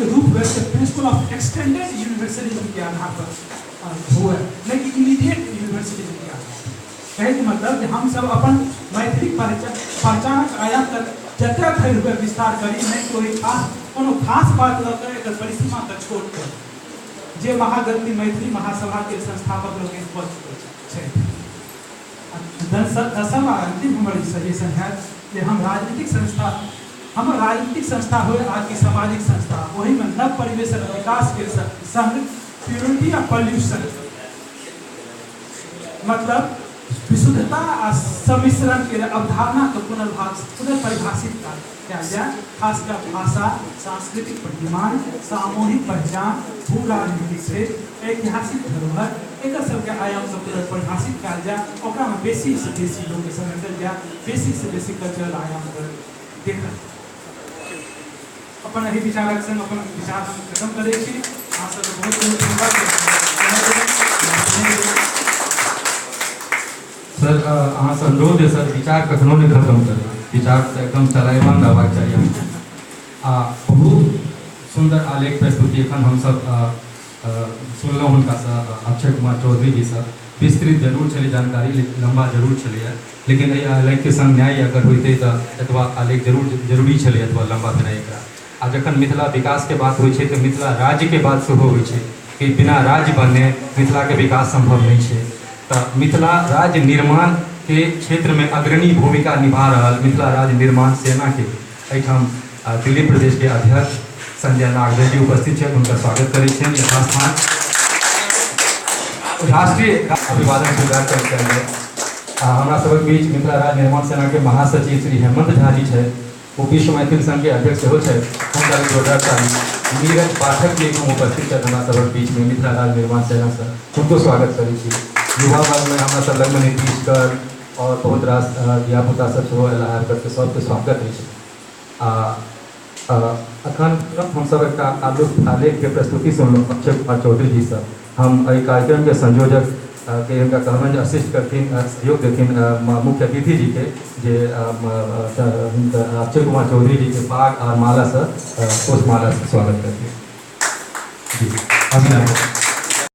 के रूप वैसे प्रिंसिपल ऑफ एक्सटेंडेड यूनिवर्सलिज्म के आधार पर हुआ है, लेकिन इमीडिएट यूनिवर्सलिज्म के आधार पर। कहे के मतलब कि हम सब अपन मैथिली पहचानक आयाम तक जतय धरि विस्तार करी, नहीं कोई खास बात लऽ कऽ एकर परिसीमा तक छोड़ कर जे महागणती मैथिली महासभा के संस्थापक लोग स्पष्ट छै। दसम आ अंतिम हमारी सजेशन है कि हम राजनीतिक संस्था हो कि सामाजिक संस्था, वही में नव परिवेश विकास के संग प्योरिटी आ पॉल्यूशन मतलब विशुद्धता आ सम्मिश्रण के अवधारणा के पुनर्परिभाषित किया जाए, खासकर भाषा, सांस्कृतिक प्रतिमान, सामूहिक पहचान, भू राजनीतिक क्षेत्र, ऐतिहासिक धरोहर, एक सबके आयाम से पुनर्परिभाषित किया जाए, ओकरा में बेसी से बेसी लोग के समेटल जाए, बेसी से बेसी कल्चरल आयाम पर देखल। अपन एहि विचारक संग अपन विचार हम खत्म करै छी। अहाँ सबके बहुत बहुत धन्यवाद। सर अहाँ से अनुरोध है सर, विचार कखनो नहीं खत्म करें, विचार तो एकदम चलायमान रहबाक चाहिए। बहुत सुंदर आलेख प्रस्तुति एखन हम सब सुनलहुँ हुनका से अक्षय कुमार चौधरी जी से। विस्तृत जरूर छलै जानकारी, लंबा जरूर छलै, लेकिन एहि आलेख के संग न्याय अगर होइतै तऽ एतबा आलेख जरूरी छलै, एतबा लंबा भेनाइ एकरा। आ जखन मिथिला विकास के बात होइ छै तऽ मिथिला राज्य के बात सेहो होइ छै कि बिना राज्य बनने मिथिला के विकास संभव नहीं है। तो मिथिला राज्य निर्माण के क्षेत्र में अग्रणी भूमिका निभा रहा मिथिला राज्य निर्माण सेना के एहिठाम दिल्ली प्रदेश के अध्यक्ष संजय नागदेव जी उपस्थित हैं, उनका स्वागत करै छियनि यथास्थान। राष्ट्रीय अभिवादन स्वीकार करेंगे। हमारा सबक बीच मिथिला राज्य निर्माण सेना के महासचिव श्री हेमंत झा जी है, वो विश्व मैथिल संघ के अध्यक्ष हो नीरज पाठक जी हम उपस्थित है हमारा सबक बीच में मिथिला राज्य निर्माण सेना से, उनको स्वागत करै छी। युवा वर्ग में हमारा सब लगभग नीतीश कर और बहुत रास धिया पुता सब सेहो एलाह करके सबके स्वागत है। अखन हम सब एक आलेख के प्रस्तुति सुनलहुँ अक्षय कुमार चौधरी जी से। हम एहि कार्यक्रम के संयोजक के इनका कहना असिस्ट करथिन, सहयोग देथिन मुख्य अतिथि जी के, जे अक्षय कुमार चौधरी जी के पाग और माला से पुष्पमाला से स्वागत करथिन। जी अभिनंदन।